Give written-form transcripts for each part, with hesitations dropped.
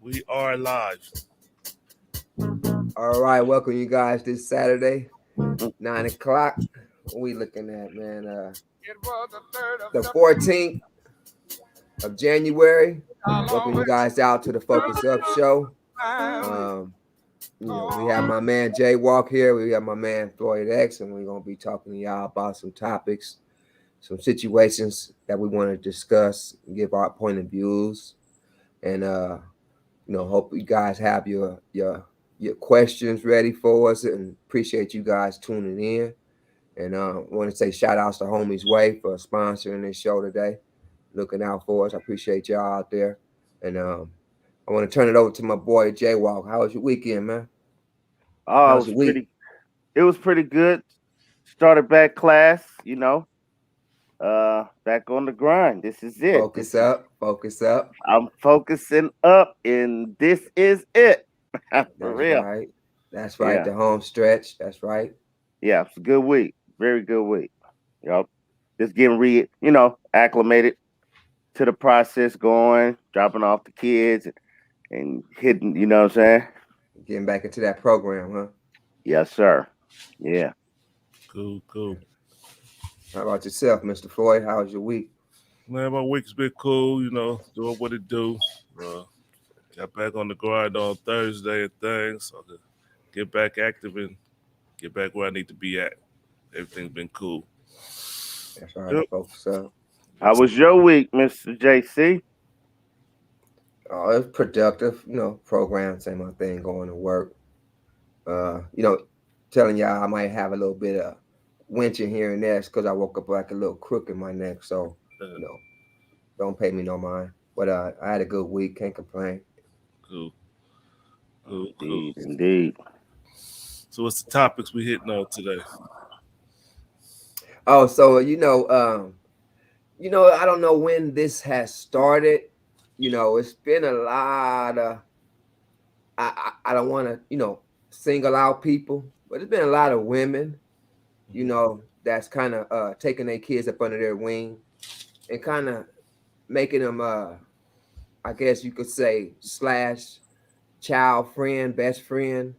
We are live. All right, welcome you guys this Saturday, 9 o'clock. What we looking at, man? The 14th of January. Welcome you guys out to the Focus Up show. Um, we have my man Jay Walk here. We have my man Floyd X, and we're gonna be talking to y'all about some topics, some situations that we want to discuss, give our point of views, and hope you guys have your questions ready for us, and appreciate you guys tuning in. And I want to say shout outs to Homies Way for sponsoring this show today, looking out for us. I appreciate y'all out there. And I want to turn it over to my boy Jay Walk. How was your weekend, man? Oh, How's your week? it was pretty good. Started back class, back on the grind. This is it. Focus up, focus up. I'm focusing up and this is it. For That's real. right. That's right. Yeah. The home stretch. That's right. Yeah, it's a good week. Very good week. Yup. Just getting acclimated to the process going, dropping off the kids and hitting, you know what I'm saying? Getting back into that program, huh? Yes, sir. Yeah. Cool. How about yourself, Mr. Floyd? How was your week? Man, my week's been cool, doing what it do. Got back on the grind on Thursday and things, so I could get back active and get back where I need to be at. Everything's been cool. That's right. Yep. Focus up. How was your week, Mr. JC? Oh, it's productive. Program, same old thing, going to work. Uh, you know, telling y'all I might have a little bit of winching here and there because I woke up like a little crook in my neck. So, Uh, you know, don't pay me no mind. But I had a good week. Can't complain. cool. Cool. Indeed, indeed. So what's the topics we hitting on today? Oh, so I don't know when this has started. It's been a lot of. I don't want to single out people, but it's been a lot of women that's kind of taking their kids up under their wing and kind of making them I guess you could say slash child friend, best friend,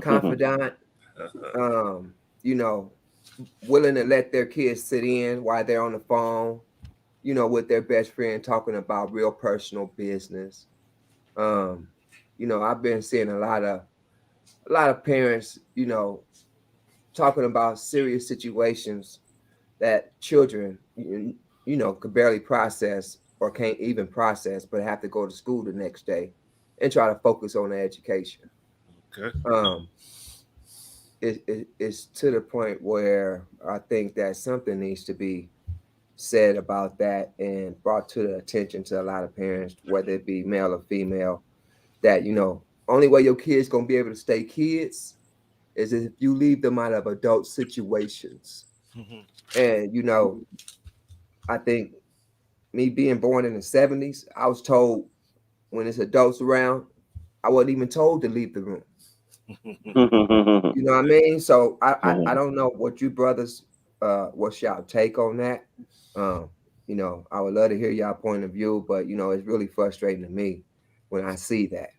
confidant, um, you know, willing to let their kids sit in while they're on the phone, with their best friend talking about real personal business. Um, I've been seeing a lot of parents, talking about serious situations that children, could barely process or can't even process, but have to go to school the next day and try to focus on their education. Okay. Um, it's to the point where I think that something needs to be said about that and brought to the attention to a lot of parents, whether it be male or female, that only way your kids gonna be able to stay kids is if you leave them out of adult situations. And I think me being born in the 70s, I was told when it's adults around, I wasn't even told to leave the room. You know what I mean? So I don't know what you brothers, what's y'all take on that. Um, I would love to hear y'all point of view, but it's really frustrating to me when I see that.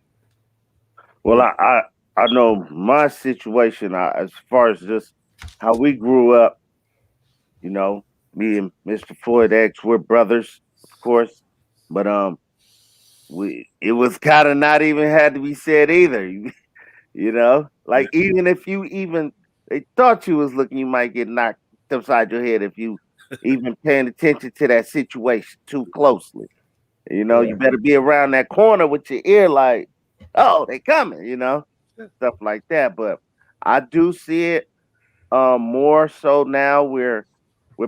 Well, I know my situation as far as just how we grew up. You know, me and Mr. Floyd X, we're brothers, of course, but we it was kind of not even had to be said either. Yeah. Like even if you even they thought you was looking, you might get knocked upside your head if you even paying attention to that situation too closely. You Yeah. better be around that corner with your ear like, oh, they coming, stuff like that. But I do see it more so now where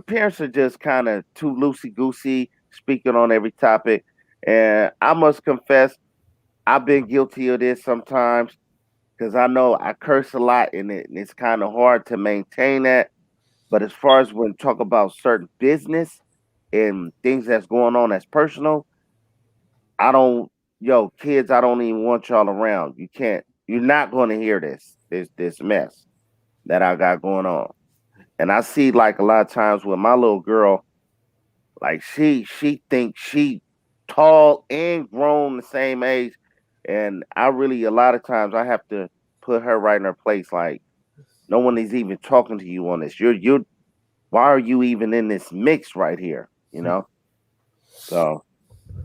parents are just kind of too loosey goosey speaking on every topic. And I must confess, I've been guilty of this sometimes because I know I curse a lot in it, and it's kind of hard to maintain that. But as far as when talk about certain business and things that's going on that's personal, I don't, yo, kids, I don't even want y'all around. You're not going to hear this mess that I got going on. And I see like a lot of times with my little girl, like she thinks she tall and grown the same age, And I really, a lot of times, I have to put her right in her place. Like, no one is even talking to you on this. You're. Why are you even in this mix right here? You know. So,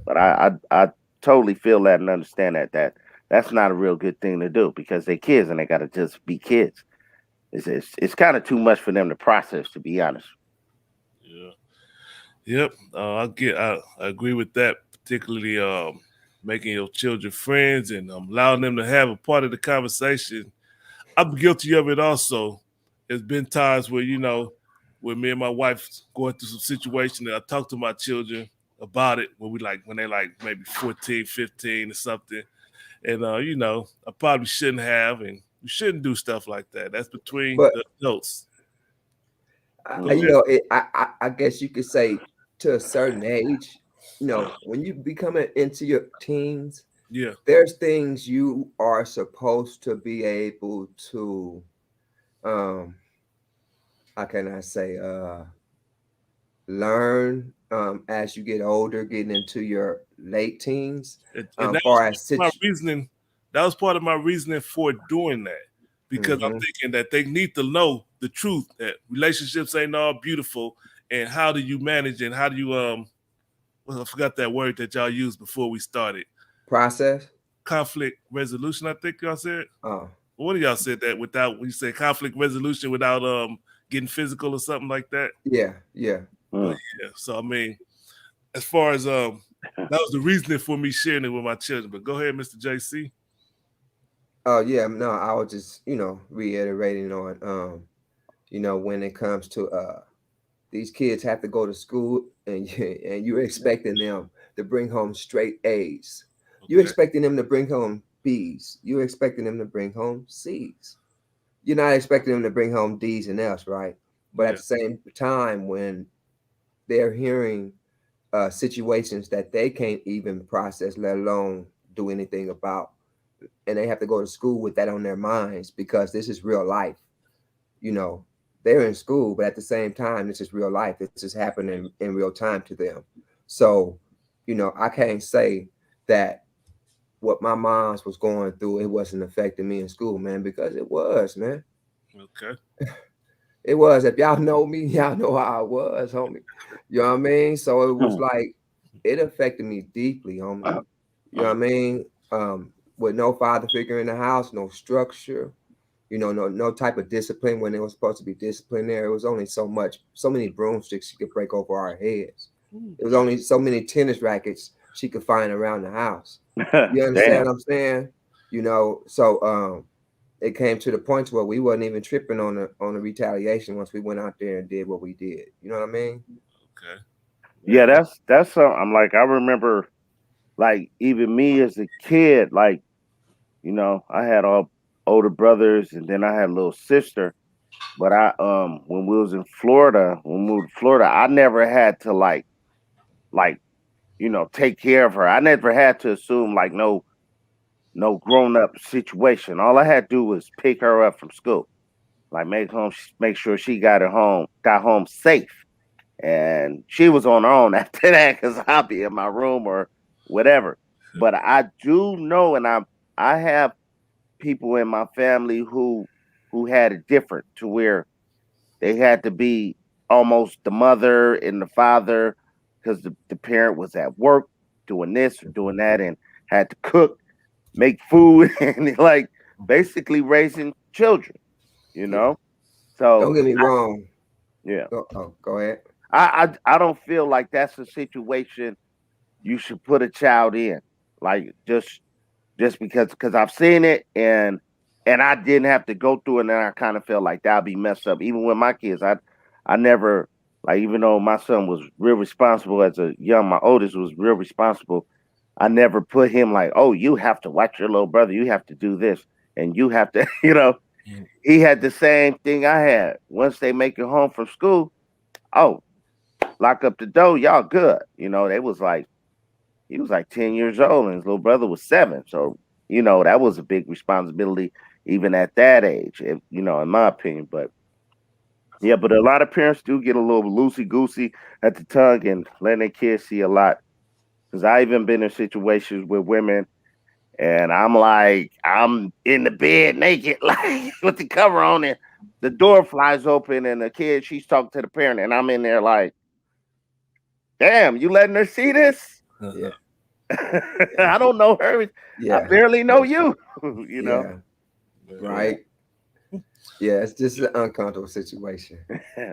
but I totally feel that and understand that that's not a real good thing to do because they're kids and they got to just be kids. It's kind of too much for them to process, to be honest. Yeah. Yep. I agree with that, particularly making your children friends and allowing them to have a part of the conversation. I'm guilty of it also. There's been times where, when me and my wife going through some situation and I talk to my children about it when they like maybe 14, 15 or something. And I probably shouldn't have and you shouldn't do stuff like that. That's between But the adults. Go Mm. ahead. I guess you could say to a certain age, when you become into your teens, Yeah. there's things you are supposed to be able to, um, how can I say, learn as you get older, getting into your late teens, And that was far as my reasoning. That was part of my reasoning for doing that. Because I'm hmm thinking that they need to know the truth that relationships ain't all beautiful and how do you manage and how do you well, I forgot that word that y'all used before we started. process. Conflict resolution, I think y'all said. Oh, One of y'all said that without when you say conflict resolution without getting physical or something like that. yeah, yeah. But Mm. yeah, so I mean, as far as that was the reasoning for me sharing it with my children. But go ahead, Mr. JC. Oh, yeah. No, I was just, reiterating on, when it comes to these kids have to go to school and and you're expecting them to bring home straight A's. You're Okay. expecting them to bring home B's. You're expecting them to bring home C's. You're not expecting them to bring home D's and F's, right? But at Yeah. the same time, when they're hearing situations that they can't even process, let alone do anything about, and they have to go to school with that on their minds because this is real life. You know, they're in school, but at the same time, this is real life. This is happening in real time to them. So, I can't say that what my mom's was going through, it wasn't affecting me in school, man, because it was, man. Okay. It was. If y'all know me, y'all know how I was, homie. You know what I mean? So it was Mm. like it affected me deeply, homie. You know what I mean? With no father figure in the house, no structure, no type of discipline when there was supposed to be discipline there. It was only so many broomsticks she could break over our heads. It was only so many tennis rackets she could find around the house. You understand Damn. what I'm saying? So it came to the point where we wasn't even tripping on the retaliation once we went out there and did what we did. You know what I mean? Okay. Yeah, Yeah. that's something. I'm like, I remember, like, even me as a kid, like, I had all older brothers, and then I had a little sister. But when we was in Florida, when we moved to Florida, I never had to like, take care of her. I never had to assume like no grown up situation. All I had to do was pick her up from school, like make sure she got home safe, and she was on her own after that because I'll be in my room or whatever. But I do know, and I have people in my family who had it different to where they had to be almost the mother and the father because the parent was at work doing this or doing that and had to cook, make food, and like basically raising children, you Yeah. know? So Don't get me wrong. yeah. Go ahead. I don't feel like that's a situation you should put a child in. Like just because I've seen it and I didn't have to go through it and I kind of felt like that'd be messed up. Even with my kids, I never like even though my son was real responsible as a young, my oldest was real responsible. I never put him like, oh, you have to watch your little brother, you have to do this, and you have to, Mm. he had the same thing I had. Once they make it home from school, oh, lock up the door, y'all good. They was like he was like 10 years old and his little brother was 7. So, that was a big responsibility even at that age, in my opinion. But yeah, but a lot of parents do get a little loosey goosey at the tongue and letting their kids see a lot. Because I even been in situations with women And I'm like, I'm in the bed naked, like with the cover on it. The door flies open and the kid, she's talking to the parent, and I'm in there like, damn, you letting her see this? Yeah. I don't know her. I Yeah. barely know you, you know. Yeah. Yeah. Right. Yeah. It's just an uncomfortable situation. Yeah.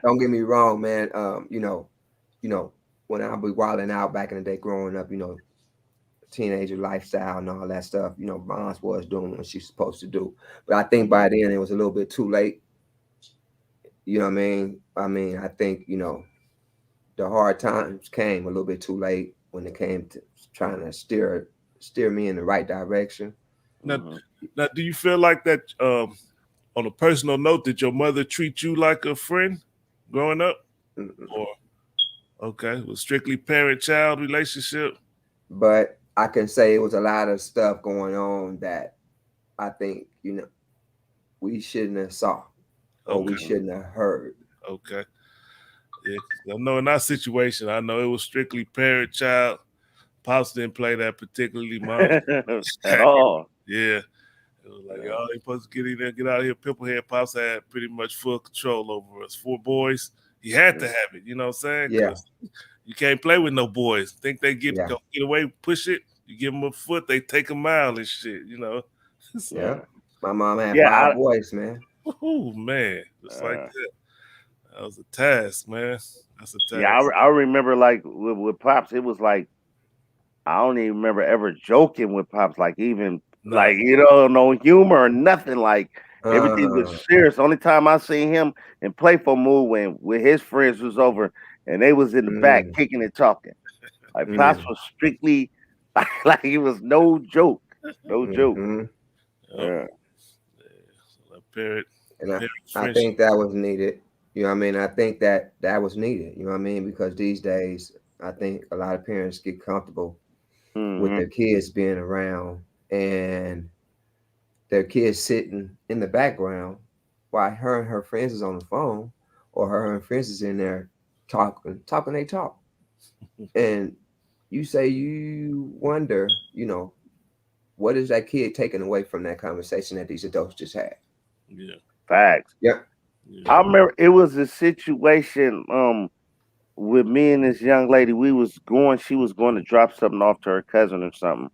Don't get me wrong, man. You know, when I was wilding out back in the day growing up, teenager lifestyle and all that stuff, moms was doing what she's supposed to do. But I think by then it was a little bit too late. You know what I mean? I think, the hard times came a little bit too late when it came to trying to steer me in the right direction. Now, Mhm. now, do you feel like that? On a personal note, did your mother treat you like a friend growing up, Mm-mm. or okay, was strictly parent-child relationship? But I can say it was a lot of stuff going on that I think, we shouldn't have saw or we Okay, shouldn't have heard. okay, yeah. 'Cause I know in our situation, I know it was strictly parent-child. Pops didn't play that particularly. Mom, At all. yeah. It was like, Yeah. y'all ain't supposed to get in there, get out of here. Pimplehead Pops had pretty much full control over us. 4 boys, he had to Mm. have it, you know what I'm saying? Yeah, Because you can't play with no boys. Think they yeah, get away, push it, you give them a foot, they take a mile and shit, yeah. So, Yeah. My mom had Yeah. 5 boys, man. oh man, just like Uh, that. That was a task, man. That's a yeah. task. I remember like with pops, it was like I don't even remember ever joking with pops, like even Nah. like no humor or nothing. Like everything was Uh, serious. Only time I seen him in playful mood when with his friends was over and they was in the back mm, kicking and talking. Like pops mm, was strictly like it was no joke, no joke. hmm. Yep. Yeah. Yeah. So that parent I friendship. think that was needed. You know what I mean? I think that was needed. You know what I mean? Because these days, I think a lot of parents get comfortable with Hmm. their kids being around and their kids sitting in the background while her and her friends is on the phone or her and her friends is in there talking they talk. And you say you wonder, what is that kid taking away from that conversation that these adults just had? Yeah. Facts. Yep. Yeah. I remember it was a situation with me and this young lady. She was going to drop something off to her cousin or something.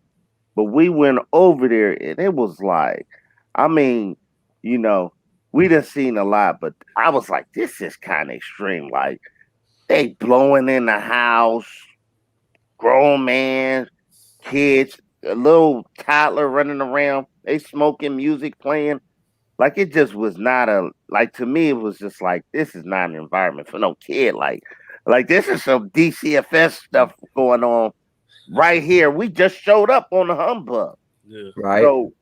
But we went over there and it was like, I mean, you know, we done seen a lot, but I was like, this is kind of extreme. Like they blowing in the house, grown man, kids, a little toddler running around, they smoking, music playing. Like it just was not a like to me, it was just like this is not an environment for no kid. Like this is some DCFS stuff going on right here. We just showed up on the humbug. Yeah. Right. So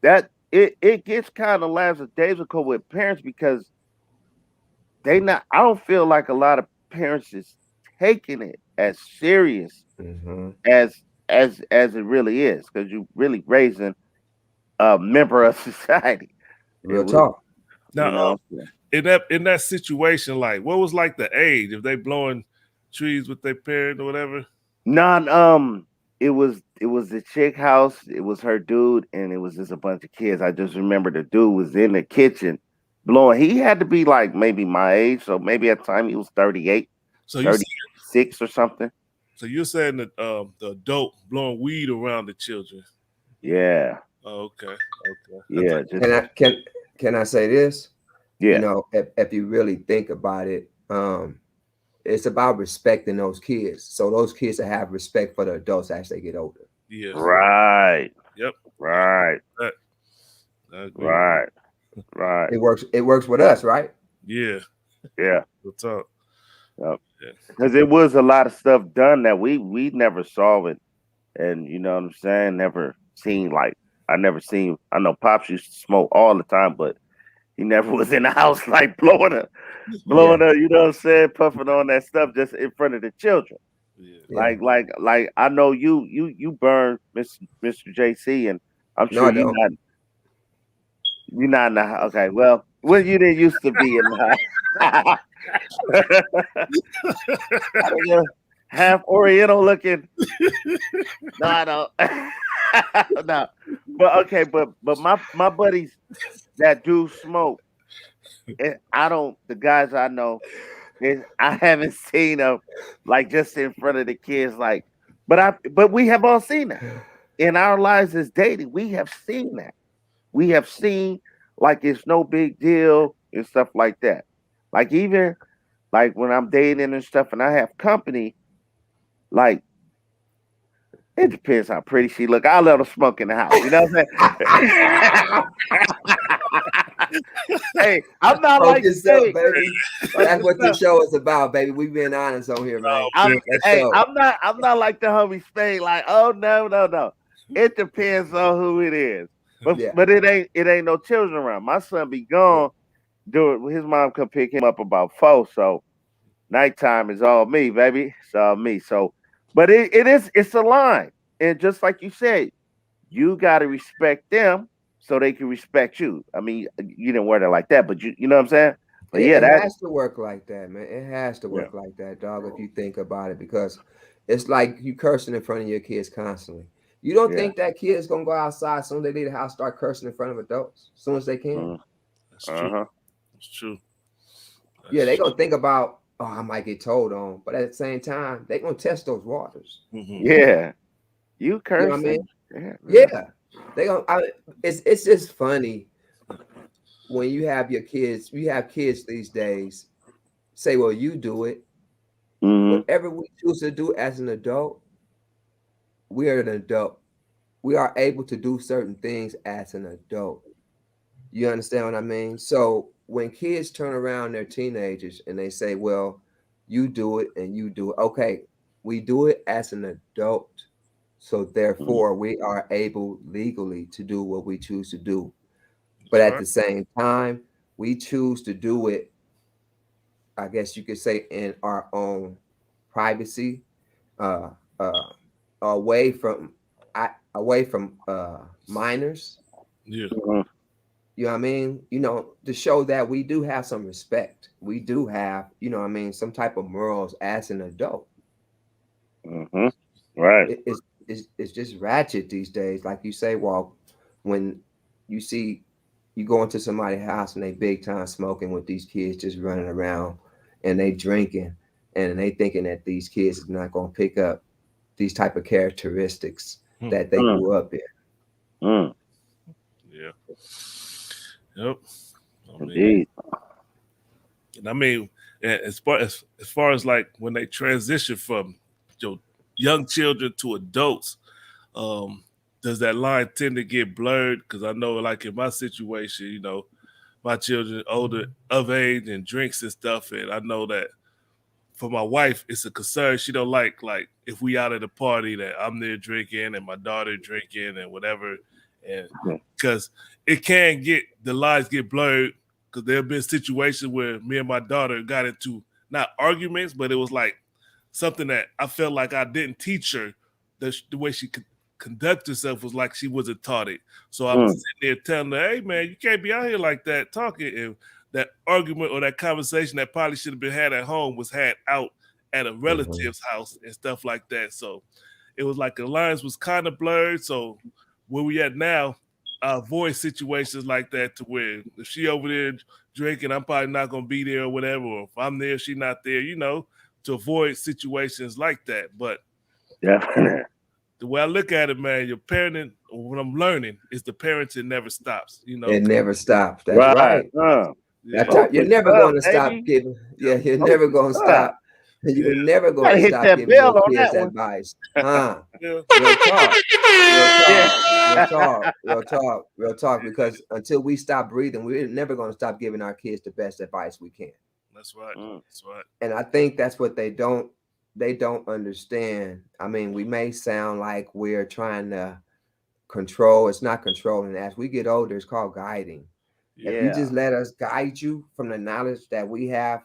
that it gets kind of lackadaisical with parents because they not I don't feel like a lot of parents is taking it as serious Hmm. as as it really is because you really raising a member of society. It Real was, talk. you Now, know. in that situation, like, what was like the age if they blowing trees with their parent or whatever? Non it was the chick house, it was her dude, and it was just a bunch of kids. I just remember the dude was in the kitchen blowing. He had to be like maybe my age, so maybe at the time he was 38, So you thirty six or something. so you're saying that the adult blowing weed around the children? Yeah, Oh, okay, okay. That's yeah, just Can I can I say this? yeah. If you really think about it, it's about respecting those kids. So those kids that have respect for the adults as they get older. yeah. Right, Yep. right, That, I agree with right, right. It works with us, right? you. Yeah. Yeah. We'll talk. Yep. Yeah. Because it was a lot of stuff done that we never saw it, and you know what I'm saying. Never seen like I never seen. I know Pops used to smoke all the time, but he never was in the house like Yeah, blowing a. You know what I'm saying, puffing on that stuff just in front of the children. Yeah. yeah. Like I know you burn Mr. JC, and I'm No, sure I don't. you not in the okay. Well, you didn't used to be in the house. Half Oriental looking. No, I don't. No, but okay, but my buddies that do smoke, I don't. The guys I know, I haven't seen them like just in front of the kids. Like, but we have all seen that in our lives as dating. We have seen that. We have seen like it's no big deal and stuff like that. Like even like when I'm dating and stuff, and I have company, like it depends how pretty she look. I let her smoke in the house. You know what I'm saying? Hey, I'm not like Focus up, hey, baby. That's focus what the up. show is about, baby. We being honest on here, man. Oh, I'm man. Let's hey, go. I'm not like the homie Spade. Like, oh no. It depends on who it is. Yeah. But it ain't no children around. My son be gone. Do it. His mom come pick him up about 4. So nighttime is all me, baby. It's all me. So, but it's a line, and just like you said, you got to respect them so they can respect you. I mean, you didn't word it like that, but you know what I'm saying. But yeah, It that has to work like that, man. It has to yeah. work like that, dog, if you think about it, because it's like you cursing in front of your kids constantly. You don't Yeah. think that kid is gonna go outside as soon as they leave the house, start cursing in front of adults as soon as they can? Uh That's true. huh. That's true. Yeah, That's they true. gonna think about, oh, I might get told on, but at the same time, they gonna test those waters. Hmm. Yeah. You You know what I mean? cursing? Yeah. Yeah. Yeah, they gonna. It's just funny when you have your kids. You have kids these days. Say, well, you do it. Hmm. Whatever we choose to do as an adult, we are an adult. We are able to do certain things as an adult. You understand what I mean? So when kids turn around, they're teenagers and they say, well, you do it and you do it. Okay, we do it as an adult. So therefore, we are able legally to do what we choose to do. But That's at right. the same time, we choose to do it, I guess you could say, in our own privacy, uh, uh, away from minors. Yeah. Hmm. You know what I mean? To show that we do have some respect. We do have, what I mean, some type of morals as an adult. Hmm. Right. It's just ratchet these days. Like you say, well, when you see you go into somebody's house and they big time smoking with these kids just running around and they drinking and they thinking that these kids is not gonna pick up these type of characteristics Hmm. that they Mm. grew up in. Mm. Yeah. Yep. I mean, Indeed. and I mean, as far as like when they transition from your young children to adults, um, does that line tend to get blurred? Because I know, like in my situation, my children older of age and drinks and stuff, and I know that for my wife, it's a concern. She don't like if we out at a party that I'm there drinking and my daughter drinking and whatever, and Yeah. because it can get the lines get blurred. Because there have been situations where me and my daughter got into not arguments, but it was like something that I felt like I didn't teach her. The way she could conduct herself was like she wasn't taught it. So I'm Mm. sitting there telling her, "Hey, man, you can't be out here like that talking." And that argument or that conversation that probably should have been had at home was had out at a Mhm. relative's house and stuff like that. So it was like the lines was kind of blurred. So where we at now, I avoid situations like that to where if she over there drinking, I'm probably not gonna be there or whatever. Or if I'm there, she not there, to avoid situations like that. But Definitely. the way I look at it, man, your parenting, or what I'm learning, is the parenting never stops. It never stops. That's Right. right. Yeah, You're Focus never up, going to stop baby. giving. Yeah, you're never Focus going to up. stop. You're yeah, never going Gotta to hit stop that giving your bell on kids that one. advice, huh? yeah. Real talk, real Yeah. talk, real talk, real talk, real talk. Because until we stop breathing, we're never going to stop giving our kids the best advice we can. That's right. Mm. That's right. And I think that's what they don't understand. I mean, we may sound like we're trying to control. It's not controlling. As we get older, it's called guiding. If you Yeah, Yeah. just let us guide you from the knowledge that we have,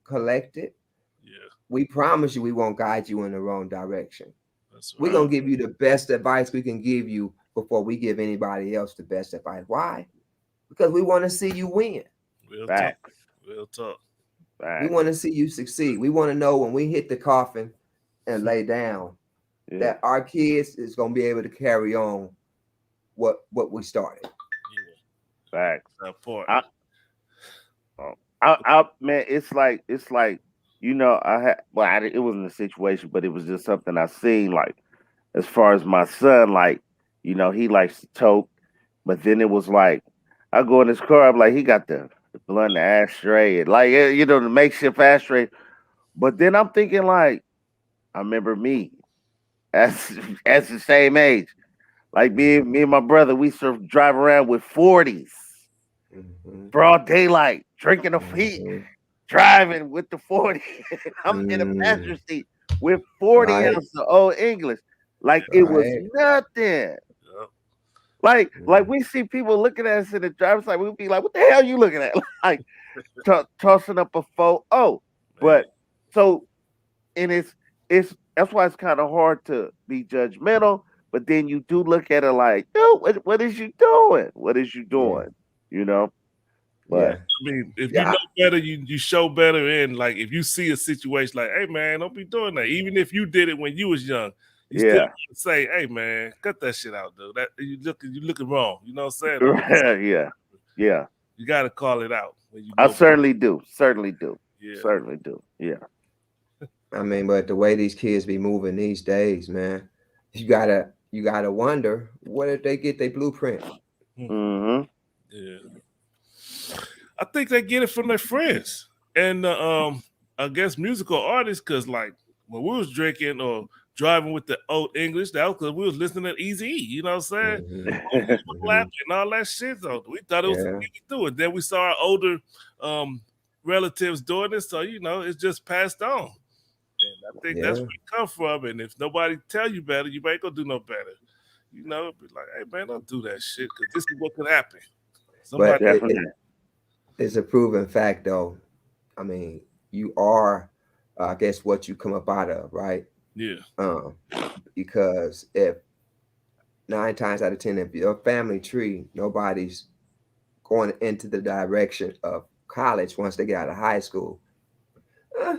collected, yeah. we promise you we won't guide you in the wrong direction. That's We're right. Mm. gonna give you the best advice we can give you before we give anybody else the best advice. Why? Because we want to see you win. Real talk. Facts. Real talk. We Facts. want to see you succeed. We want to know when we hit the coffin and lay down, Yeah. that our kids is gonna be able to carry on what we started. Yeah, Facts. that part. I, man, it's like I had well, it wasn't a situation, but it was just something I seen. Like as far as my son, like he likes to toke, but then it was like I go in his car, I'm like he got the blunt ashtray, and like the makeshift ashtray. But then I'm thinking like I remember me as as the same age, like me and my brother, we used to drive around with 40s, Mm-hmm. broad daylight, drinking a feet, Mm-hmm. driving with the 40. I'm in the Mm, passenger seat with 40 right, ounces of old English. Like it was right. nothing. Yep. Like Mm, we see people looking at us in the driver's side, we'd be like, what the hell are you looking at? Like tossing up a photo. Oh, Man. but so and it's that's why it's kind of hard to be judgmental. But then you do look at it like, yo, what is you doing? What is you yeah, doing? You know? But yeah, I mean, if you yeah, know better, you show better. And like, if you see a situation like, hey man, don't be doing that. Even if you did it when you was young, you still yeah, gotta say, hey man, cut that shit out, dude. That you looking wrong. You know what I'm saying? yeah, yeah. You got to call it out when you I know. certainly do. Certainly do. Yeah, Certainly do. Yeah. I mean, but the way these kids be moving these days, man, you gotta wonder what if they get their blueprint. Hmm. Mm-hmm. Yeah. I think they get it from their friends and I guess musical artists. Cause like when we was drinking or driving with the old English, that was because we was listening to Easy. You know what I'm saying? Hmm. Clapping Hmm. and all that shit. So we thought it was Yeah, easy to do it. Then we saw our older um, relatives doing it, so it's just passed on. And I think that's yeah. where it come from. And if nobody tell you better, you ain't gonna do no better. Be like, hey man, don't do that shit because this is what could happen. Somebody, But Definitely. it's a proven fact, though. I mean, you are, I guess, what you come up out of, right? yeah, Um, because if 9 times out of 10, if your family tree, nobody's going into the direction of college once they get out of high school.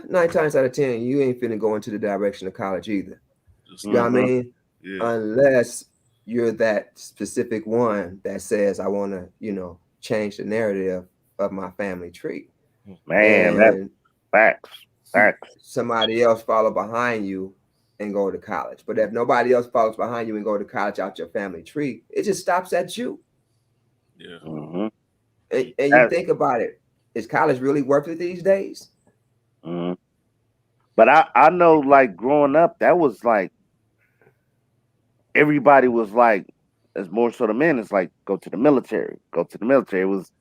9 times out of 10, you ain't finna go into the direction of college either. just You know what I like Mm-hmm. mean? yeah, Unless you're that specific one that says, I want to, change the narrative of my family tree. Man, that's And facts. Facts. somebody else follow behind you and go to college. But if nobody else follows behind you and go to college out your family tree, it just stops at you. yeah. Mm-hmm. And you That, think about it, is college really worth it these days? mm-hmm. But I know like growing up, that was like everybody was like, as more so the men, it's like go to the military, go to the military. It was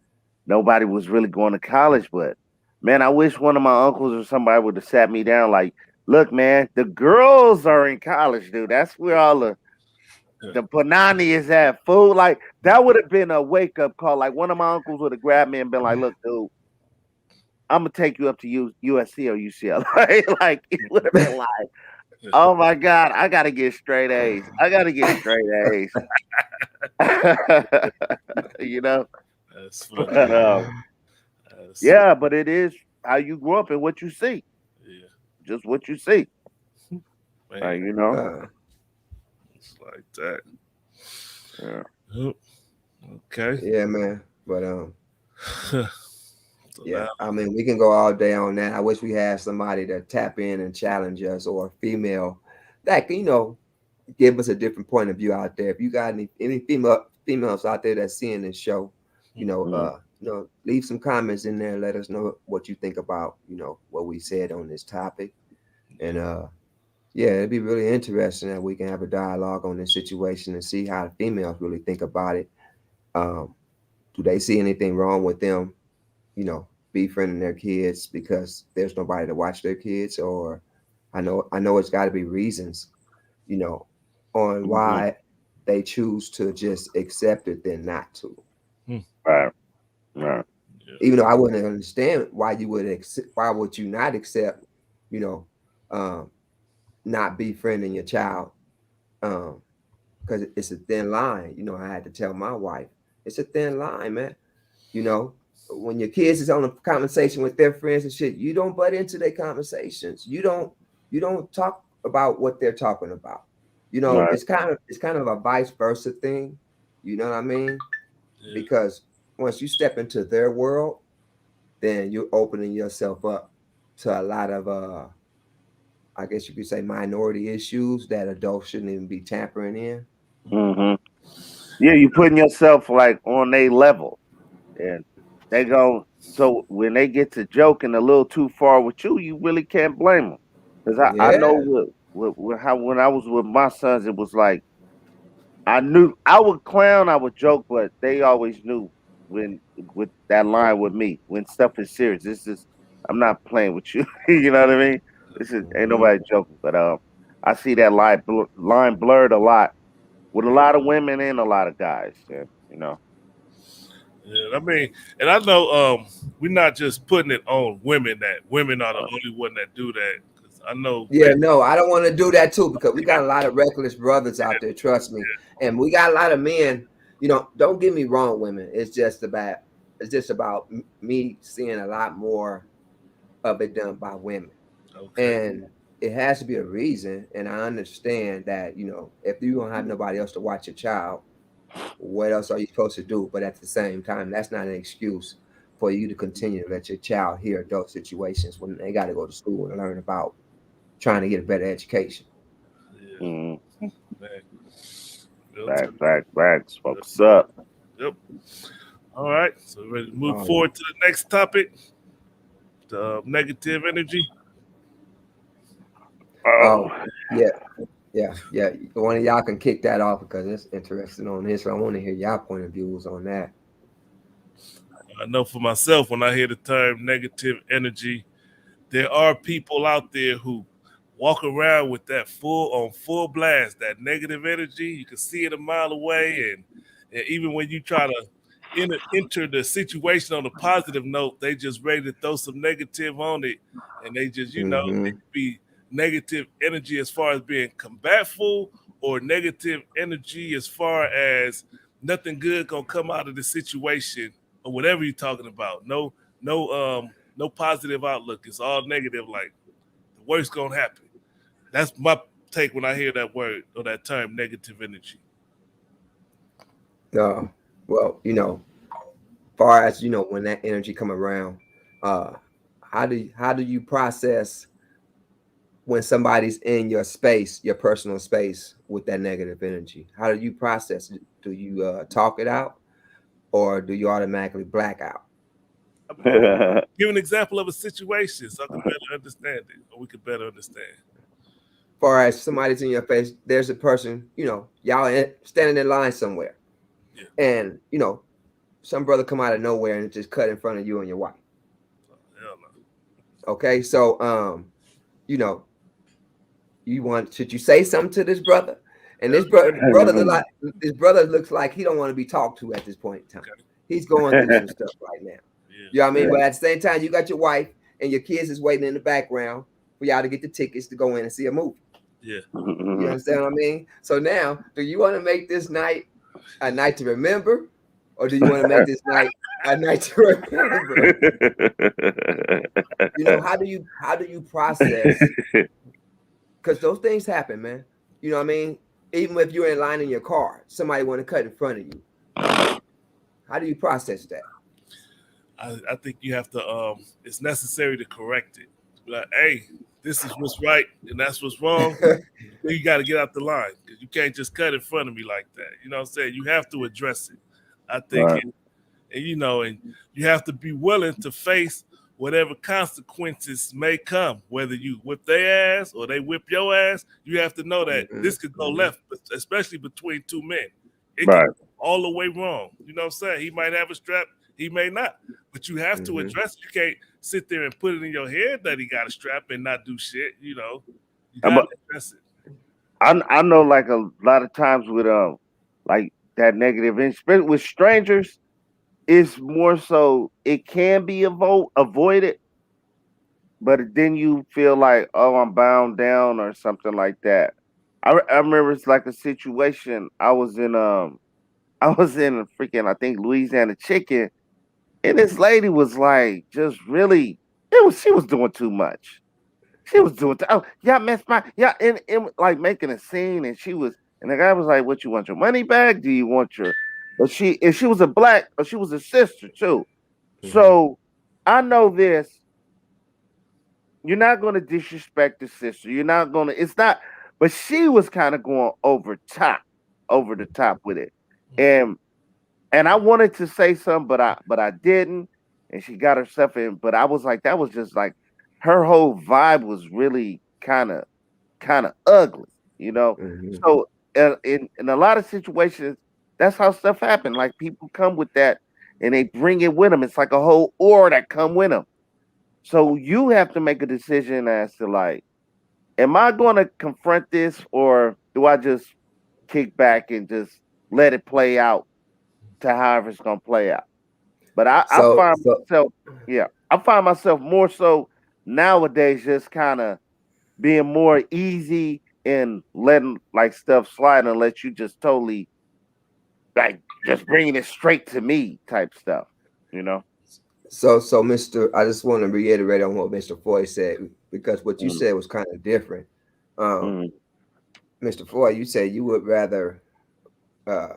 nobody was really going to college, but man, I wish one of my uncles or somebody would have sat me down like, look, man, the girls are in college, dude. That's where all the panani is at, fool. Like that would have been a wake up call. Like one of my uncles would have grabbed me and been like, look, dude, I'm gonna take you up to USC or UCLA. Like it would have been like, oh my God, I gotta get straight A's. I gotta get straight A's. you know, That's funny. but That's, yeah, but it is how you grow up and what you see. yeah, Just what you see. man, You know. uh, it's like that. Yeah. Yep. Okay. yeah, man. But So yeah, now, I mean, we can go all day on that. I wish we had somebody to tap in and challenge us, or a female that can, give us a different point of view out there. If you got any females out there that's seeing this show, Mm, leave some comments in there. Let us know what you think about, what we said on this topic. And yeah, it'd be really interesting that we can have a dialogue on this situation and see how the females really think about it. Um, do they see anything wrong with them, befriending their kids because there's nobody to watch their kids? Or I know it's got to be reasons, you know, on mhm. why they choose to just accept it than not to. hmm, Right. Right. yeah, Even though I wouldn't understand why you would accept, why would you not accept, you know, um, not befriending your child, because it's a thin line. I had to tell my wife, it's a thin line, man. You know, when your kids is on a conversation with their friends and shit, you don't butt into their conversations. You don't talk about what they're talking about. Right. It's kind of a vice versa thing. You know what I mean? Yeah. Because once you step into their world, then you're opening yourself up to a lot of I guess you could say minority issues that adults shouldn't even be tampering in. Hmm. Yeah, you putting yourself like on a level, and they go. So when they get to joking a little too far with you, you really can't blame them. Because I know Yeah. what how when I was with my sons, it was like I knew I would clown, I would joke, but they always knew when with that line with me when stuff is serious. This is I'm not playing with you. You know what I mean? This is ain't Hmm. nobody joking, but I see that line blurred a lot with a lot of women and a lot of guys. And, you know. Yeah, I mean, and I know we're not just putting it on women that women are the Uh, only one that do that. 'Cause I know, Yeah, no, I don't want to do that too because we got a lot of reckless brothers out there, trust me. And we got a lot of men, don't get me wrong, women. It's just about me seeing a lot more of it done by women. okay, And it has to be a reason. And I understand that, if you don't have nobody else to watch your child, what else are you supposed to do? But at the same time, that's not an excuse for you to continue to let your child hear adult situations when they got to go to school and learn about trying to get a better education. yeah, mm, man, real back, talk. back, back. Real Focus talk. up. Yep. All right, so ready to move Um, forward to the next topic, the negative energy. oh, Oh. yeah, yeah. One of y'all can kick that off because it's interesting on this. So I want to hear y'all point of views on that. I know for myself when I hear the term negative energy, there are people out there who walk around with that full blast, that negative energy. You can see it a mile away, and even when you try to enter the situation on a positive note, they just ready to throw some negative on it, and they just it Hmm. could be negative energy as far as being combatful, or negative energy as far as nothing good gonna come out of the situation or whatever you're talking about. No positive outlook. It's all negative. Like the worst gonna happen. That's my take when I hear that word or that term, negative energy. Uh, well, far as when that energy come around, uh, how do you process when somebody's in your space, your personal space, with that negative energy? How do you process it? Do you talk it out, or do you automatically black out? Give an example of a situation so I can better understand it, or we can better understand. Far as somebody's in your face, there's a person, y'all standing in line somewhere, Yeah. and some brother come out of nowhere and just cut in front of you and your wife. Oh, hell no. Okay, so you know, should you say something to this brother? And Hell, this brother looks like he don't want to be talked to at this point in time. okay. He's going through some stuff right now. Yeah. You know what I mean? Yeah. But at the same time, you got your wife and your kids is waiting in the background for y'all to get the tickets to go in and see a movie. Yeah. You understand what I mean? So now, do you want to make this night a night to remember, or do you want to make this night a night to remember? How do you process? Because those things happen, man. You know what I mean? Even if you're in line in your car, somebody want to cut in front of you. How do you process that? I think you have to. It's necessary to correct it. Like, hey, this is what's right and that's what's wrong. You got to get out the line because you can't just cut in front of me like that. You know what I'm saying? You have to address it. I think, Right. and you have to be willing to face whatever consequences may come, whether you whip their ass or they whip your ass. You have to know that Hmm. this could go Hmm. left, especially between two men. It could Right. go all the way wrong. You know what I'm saying? He might have a strap, he may not, but you have to Hmm. address it. You can't sit there and put it in your head that he got a strap and not do shit. You got But to address it. I know like a lot of times with like that negative especially with strangers, it's more so it can be avoided, but then you feel like, oh, I'm bound down or something like that. I remember it's like a situation I was in I was in a freaking I think Louisiana chicken, and this lady was like just really she was doing too much. She was doing, oh, y'all messed my, yeah, and like making a scene, and she was, and the guy was like, "What, you want your money back? Do you want your?" But she was a black, or she was a sister too. Mm-hmm. So I know this. You're not going to disrespect the sister. You're not going to. It's not. But she was kind of going over the top with it, and I wanted to say something, but I didn't, and she got herself in. But I was like, that was just like her whole vibe was really kind of ugly, you know. Mm-hmm. So in a lot of situations, that's how stuff happen. Like people come with that, and they bring it with them. It's like a whole aura that come with them. So you have to make a decision as to like, am I going to confront this, or do I just kick back and just let it play out to however it's going to play out? But I So, find so, myself, yeah, I find myself more so nowadays just kind of being more easy and letting like stuff slide and let you just totally like just bringing it straight to me type stuff, you know? so, Mr. I just want to reiterate on what Mr. Floyd said because what you Mm, said was kind of different. Um, mm, Mr. Floyd, you said you would rather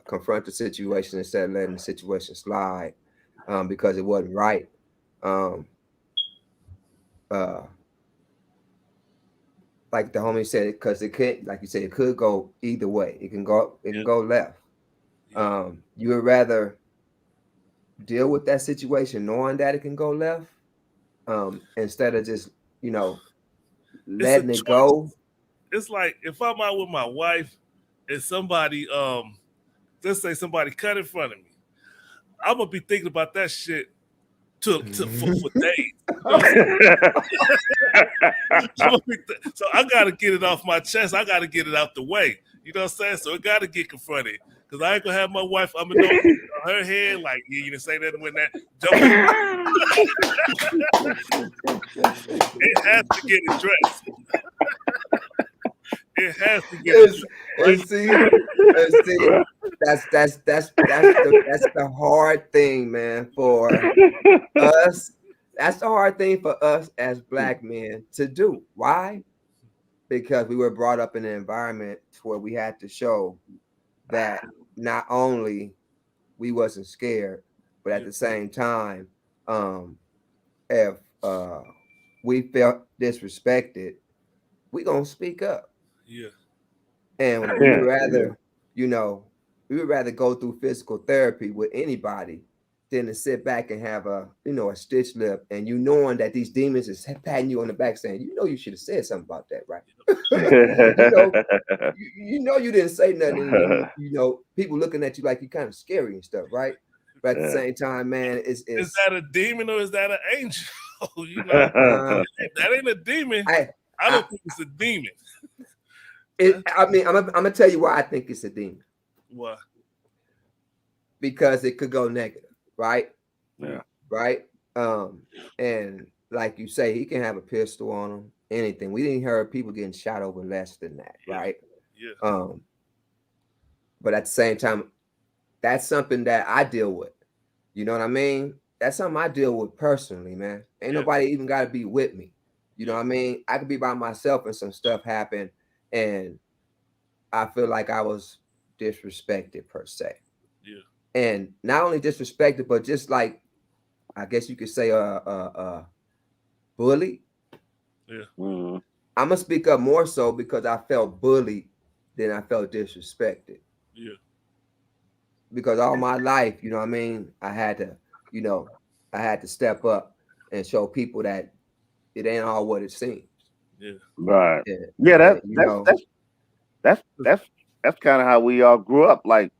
confront the situation instead of letting the situation slide because it wasn't right. Um, uh, like the homie said, because it could, like you said, it could go either way. It can Yeah, go left. yeah. You would rather deal with that situation knowing that it can go left, instead of just, you know, It's a letting it choice. go. It's like if I'm out with my wife and somebody, let's say somebody cut in front of me, I'm gonna be thinking about that shit for days. You know what I'm saying? So I gotta get it off my chest. I gotta get it out the way. You know what I'm saying? So it gotta get confronted. Cause I ain't gonna have my wife. I'm gonna know her head like, yeah, you didn't say that when that jumping. It has to get addressed. It has to get It's, addressed. Right? and see, that's the hard thing, man, for us. That's the hard thing for us as black men to do. Why? Because we were brought up in an environment where we had to show that not only we wasn't scared, but at Yeah, the same time, um, if we felt disrespected, we gonna speak up. yeah, And we would yeah, yeah. rather, you know, we would rather go through physical therapy with anybody than to sit back and have a, you know, a stitch lip and you knowing that these demons is patting you on the back saying, you know, you should have said something about that, right? you know, you know, you didn't say nothing, and you know, people looking at you like you kind of scary and stuff, right? But at the Yeah. same time, man, is it's that a demon or is that an angel? You know, uh, that ain't a demon. I, I I, don't think it's a demon. I mean, I'm gonna tell you why I think it's a demon Why? because it could go negative, right? Yeah. Right? And like you say, he can have a pistol on him, anything. We didn't hear people getting shot over less than that, Yeah, right? yeah, Um, but at the same time, that's something that I deal with. You know what I mean? That's something I deal with personally, man. Ain't yeah, nobody even got to be with me. You know yeah, what I mean? I could be by myself and some stuff happen, and I feel like I was disrespected per se, yeah, and not only disrespected, but just like I guess you could say, bullied. yeah, Mm, I'm gonna speak up more so because I felt bullied than I felt disrespected. yeah, Because all my life, you know what I mean, you know, I had to step up and show people that it ain't all what it seems. yeah, right. And, Yeah, and you know, that's that's that's kind of how we all grew up. Like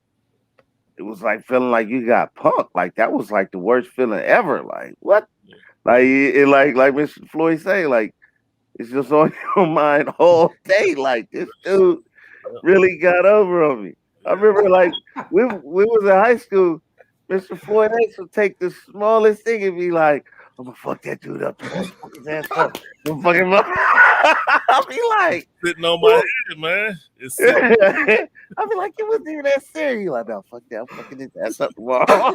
it was like feeling like you got punked. Like that was like the worst feeling ever. Like what? yeah, Like like Mr. Floyd say, like it's just on your mind all day. Like this dude really got over on me. I yeah, remember like we was in high school. Mr. Floyd X would take the smallest thing and be like, "I'm gonna fuck that dude up tomorrow. Fuck his ass up. I'm fucking." I'll be like, sitting on my "What?" head, man. It's sitting. I'll be like, "It wasn't even that serious." You like, "No, fuck that. I'm fucking his ass up tomorrow."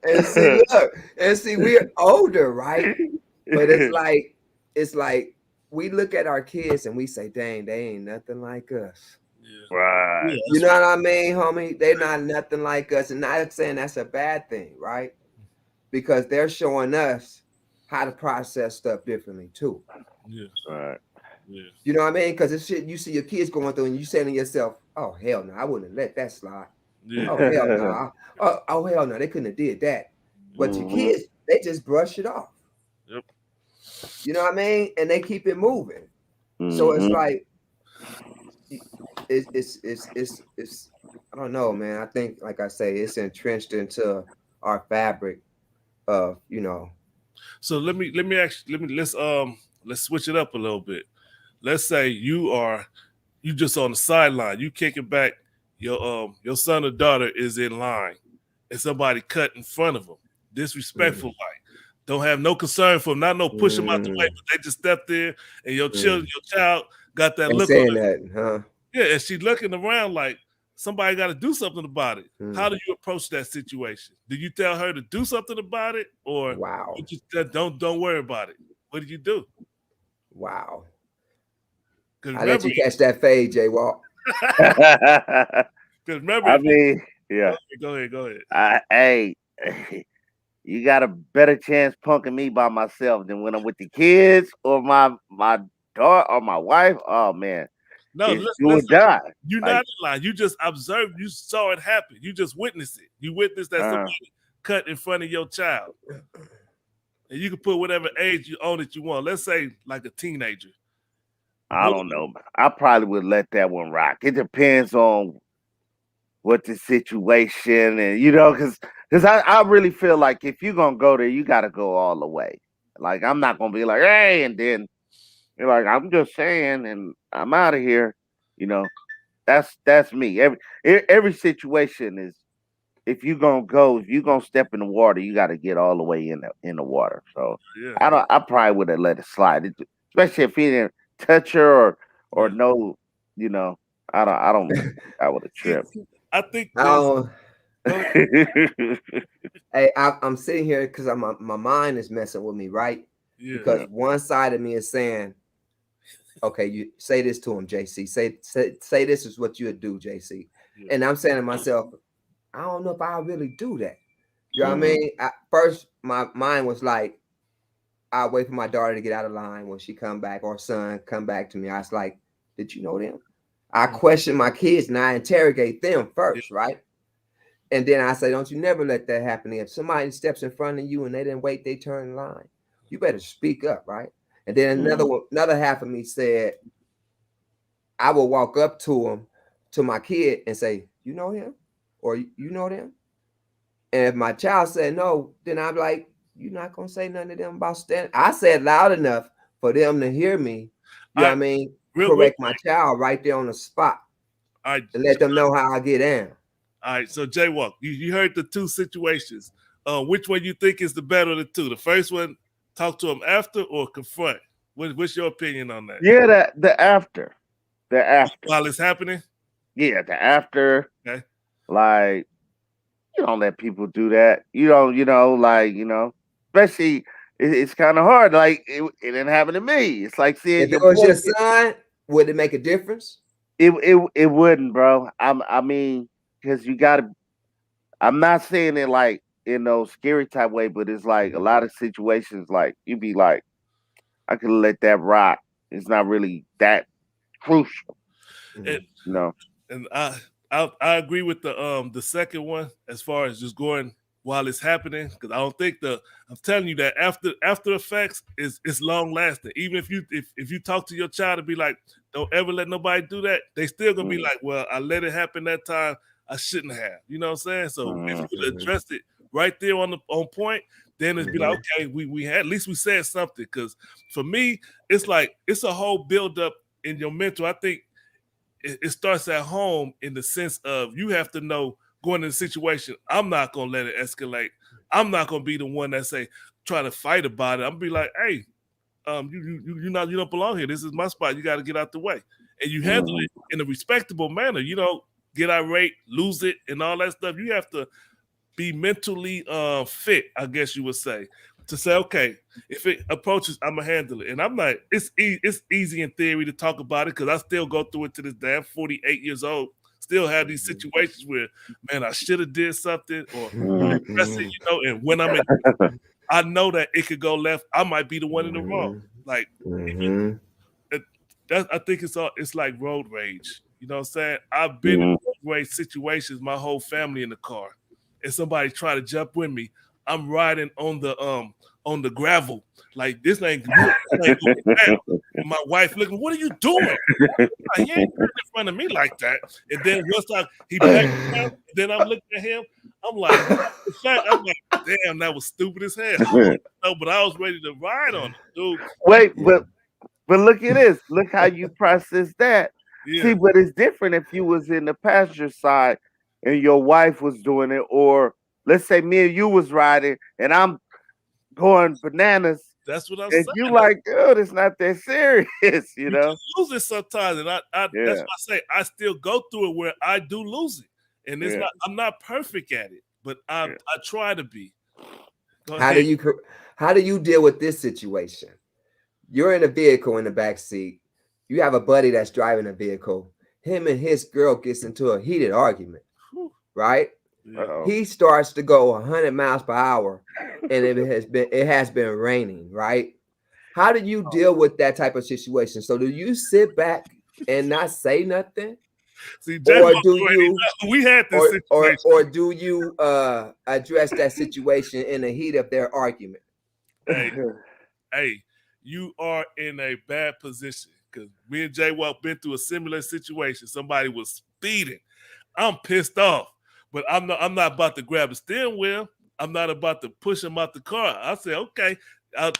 And see, look, and see, we're older, right? But it's like we look at our kids and we say, dang, they ain't nothing like us. Yeah, Right. yeah, You that's know right. what I mean, homie? They're not nothing like us. And not saying that's a bad thing, right? Because they're showing us how to process stuff differently too. Yeah, Right. yeah, You know what I mean? Because it's shit you see your kids going through and you saying to yourself, oh hell no, I wouldn't have let that slide. yeah, Oh hell no. Oh hell no, they couldn't have did that. But your Hmm. kids, they just brush it off. yep. You know what I mean? And they keep it moving. So it's Hmm. like it's I don't know, man. I think like I say, it's entrenched into our fabric of, So let's switch it up a little bit. Let's say you just on the sideline, you kicking back, your son or daughter is in line, and somebody cut in front of them, disrespectful, mm, like don't have no concern for them, not no push them out the way, mm, but they just stepped there, and mm. your child got that Ain't look on saying her. that, huh? Yeah, and she looking around like somebody got to do something about it. How Mm. do you approach that situation? Do you tell her to do something about it, or Wow. you just don't worry about it? What do you do? Wow. Because I let remember, you catch that fade, J Walk. I because remember, if you mean, yeah. go ahead. Hey, you got a better chance punking me by myself than when I'm with the kids or my daughter or my wife. Oh man, No, it's do or let's say die. you're not Like, in line. You just observed. You saw it happen. You just witnessed it. You witnessed that uh, somebody cut in front of your child, and you can put whatever age you own it you want. Let's say like a teenager. I What? don't know. I probably would let that one rock. It depends on what the situation and because I really feel like if you're gonna go there, you got to go all the way. Like I'm not gonna be like, hey, and then you're like, I'm just saying, and I'm out of here. You know, that's me. Every situation is if you gonna step in the water, you got to get all the way in the water. So Yeah, I probably would have let it slide, especially if he didn't touch her or yeah. no, you know, I don't think I would have See, tripped. I think I there's. don't, Go ahead. hey, I'm sitting here because my mind is messing with me, right? Yeah, Because one side of me is saying, okay, you say this to him, JC. Say this is what you would do, JC. yeah, And I'm saying to myself, I don't know if I really do that. You know what I Mhm. mean? First, my mind was like, I wait for my daughter to get out of line when she come back or son come back to me. I was like, did you know them? I mm, question my kids and I interrogate them yeah, first, right? And then I say, don't you never let that happen. If somebody steps in front of you and they didn't wait they turn in line, you better speak up, right? And then Mhm. another half of me said, I will walk up to him, to my kid, and say, you know him? Or you know them? And if my child said no, then I'm like, you're not gonna say nothing to them about standing. I said loud enough for them to hear me, you know what I I mean? real Correct my quick. child right there on the spot I and let them know how I get down. All right, so Jaywalk, you heard the two situations. Which one you think is the better of the two? The first one, talk to him after or confront? What's your opinion on that? Yeah, the after, While it's happening? yeah, the after. Okay. Like you don't let people do that. You don't, like especially it's kind of hard. Like it didn't happen to me. It's like seeing If it your was boy your get son, would it make a difference? it wouldn't, bro. I mean, because you got to. I'm not saying it like in those scary type way, but it's like a Mhm, lot of situations. Like you be like, I could let that rock. It's not really that crucial, And, mhm, you know. and I agree with the second one as far as just going while it's happening because I don't think I'm telling you that after effects is long lasting. Even if you talk to your child and be like, don't ever let nobody do that, they still gonna be Mm, like, well, I let it happen that time. I shouldn't have. You know what I'm saying? So if you mm, would mhm, address it right there on point, then it'd be like, mhm, okay, we had at least we said something. Because for me, it's like it's a whole build up in your mental. I think it starts at home in the sense of you have to know going in the situation. I'm not gonna let it escalate. I'm not gonna be the one that say try to fight about it. I'm gonna be like, hey, you don't belong here. This is my spot. You got to get out the way, and you handle mm, it in a respectable manner. You don't get irate, lose it, and all that stuff. You have to be mentally fit, I guess you would say, to say, okay, if it approaches, I'm gonna handle it. And I'm not. It's easy in theory to talk about it because I still go through it to this day. I'm 48 years old. Still have these situations where, man, I should have did something, or Mhm. pressing, and when I'm in, I know that it could go left. I might be the one in the wrong. Like, I think it's like road rage. You know what I'm saying? I've been in road rage situations, my whole family in the car, and somebody try to jump with me. I'm riding on the gravel. Like this ain't going down. And my wife looking, what are you doing? He ain't in front of me like that. And then once he backed down, then I'm looking at him. I'm like, damn, that was stupid as hell. No, but I was ready to ride on it, dude. Wait, but look at this. Look how you process that. Yeah. See, but it's different if you was in the passenger side and your wife was doing it, or let's say me and you was riding and I'm going bananas. That's what I'm And saying. you like, dude, it's not that serious, you know. You lose it sometimes, and I that's why I say I still go through it where I do lose it, and it's not. I'm not perfect at it, but I try to be. How do you deal with this situation? You're in a vehicle in the back seat. You have a buddy that's driving a vehicle. Him and his girl gets into a heated argument, right? Uh-oh. He starts to go 100 miles per hour, and it has been raining, right? How do you deal with that type of situation? So do you sit back and not say nothing? See, or do you we had this situation. or do you address that situation in the heat of their argument? Hey, you are in a bad position because me and Jay Walk been through a similar situation. Somebody was speeding. I'm pissed off, but I'm not about to grab the steering wheel. I'm not about to push him out the car. I say, okay,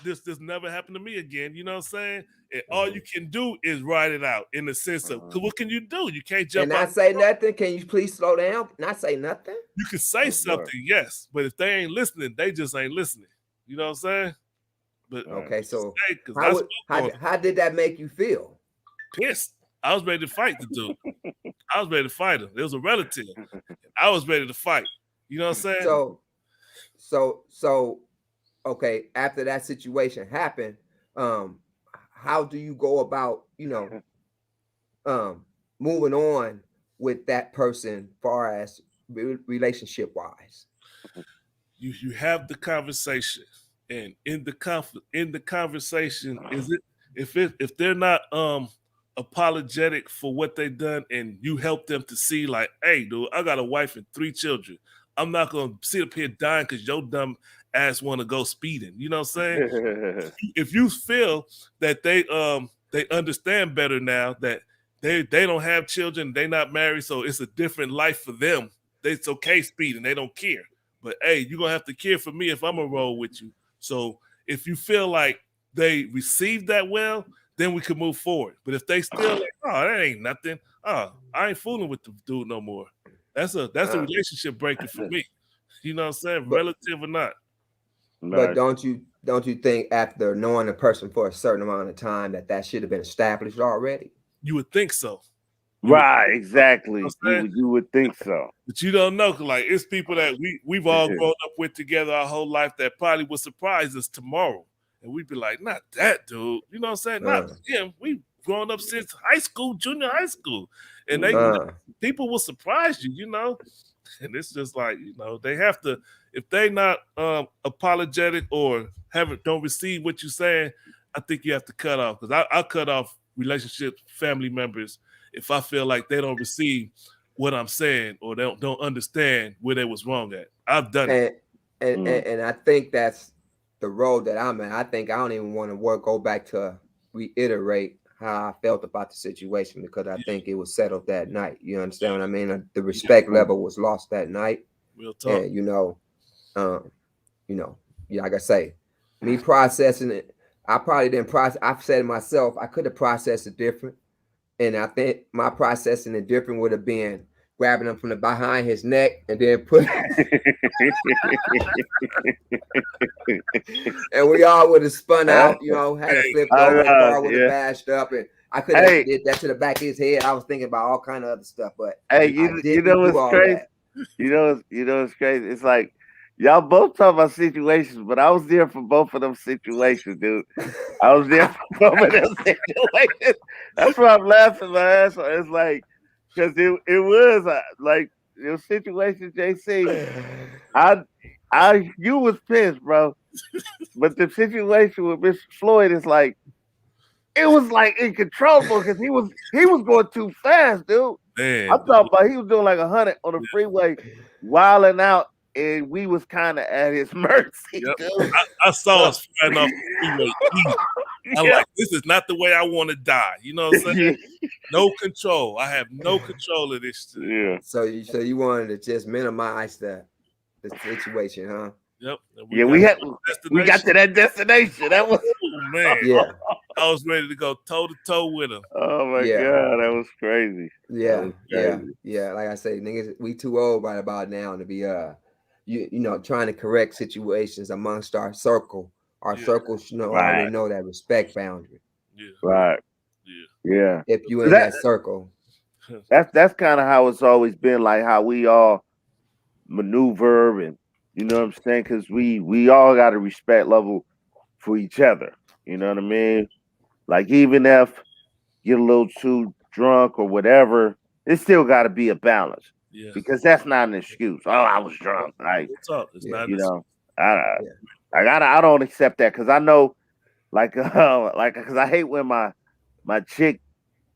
this never happened to me again. You know what I'm saying? And all you can do is ride it out in the sense of, because what can you do? You can't jump out. And not say nothing? Can you please slow down? Not say nothing? You can say something, yes, but if they ain't listening, they just ain't listening. You know what I'm saying? But okay, so how did that make you feel? Pissed. I was ready to fight the dude. I was ready to fight him. It was a relative. I was ready to fight. You know what I'm saying? So okay, after that situation happened, how do you go about, moving on with that person far as relationship wise? You have the conversation, and in the conversation, is it if they're not apologetic for what they done, and you help them to see like, hey, dude, I got a wife and 3 children. I'm not gonna sit up here dying because your dumb ass want to go speeding. You know what I'm saying? If you feel that they understand better now that they don't have children, they not married, so it's a different life for them. It's okay speeding, they don't care. But hey, you're gonna have to care for me if I'm gonna roll with you. So if you feel like they received that well, then we can move forward. But if they still like, oh, that ain't nothing. I ain't fooling with the dude no more. That's a relationship breaker for me. You know what I'm saying? Relative or not. But don't you think after knowing a person for a certain amount of time that should have been established already? You would think so. Right, exactly. You would think so. But you don't know, like it's people that we've all grown up with together our whole life that probably would surprise us tomorrow. And we'd be like, not that dude. You know what I'm saying? Not him. We've grown up since high school, junior high school. And people will surprise you, you know. And it's just like, they have to, if they not apologetic or don't receive what you're saying, I think you have to cut off. Because I cut off relationships, family members, if I feel like they don't receive what I'm saying or they don't understand where they was wrong at. I've done it. And I think that's the road that I'm at. I think I don't even want to go back to reiterate how I felt about the situation because I think it was settled that night. You understand what I mean? The respect level was lost that night. Real talk. And like I say, me processing it, I probably didn't process. I've said it myself, I could have processed it different. And I think my processing it different would have been grabbing him from the behind his neck and then put and we all would have spun out, had to flip over, the car would have bashed up, and I could have did that to the back of his head. I was thinking about all kind of other stuff, but you know what's crazy? It's crazy. It's like y'all both talk about situations, but I was there for both of them situations, dude. I was there for both of them situations. That's why I'm laughing, man. So it's like, because it was like your situation, JC. I you was pissed, bro. But the situation with Mr. Floyd is like it was like incontrollable because he was going too fast, dude. I'm Man, talking about he was doing like 100 on the freeway, wilding out, and we was kind of at his mercy, yep. dude. I saw us flying off the freeway easy. I'm Yeah, like, this is not the way I want to die. You know what I'm saying? yeah, No control. I have no control of this shit. yeah. So you wanted to just minimize the situation, huh? Yep. And we Yeah, got to the we got destination. to that destination. That was Oh man, Yeah, I was ready to go toe to toe with him. oh my yeah, god, that was crazy. That yeah, was yeah, crazy. yeah. Like I say, niggas, we too old right about now to be trying to correct situations amongst our circle. Our Yeah, circles, already Right, know that respect boundary. yeah, right. yeah. Yeah. If you in That that circle, that's kind of how it's always been, like how we all maneuver, and you know what I'm saying, because we all got a respect level for each other. You know what I mean? Like even if get a little too drunk or whatever, it still got to be a balance Yeah. because that's not an excuse. Oh, I was drunk. Like We'll talk. It's yeah, not you this. know, I yeah. I don't accept that because I know, like, like, because I hate when my chick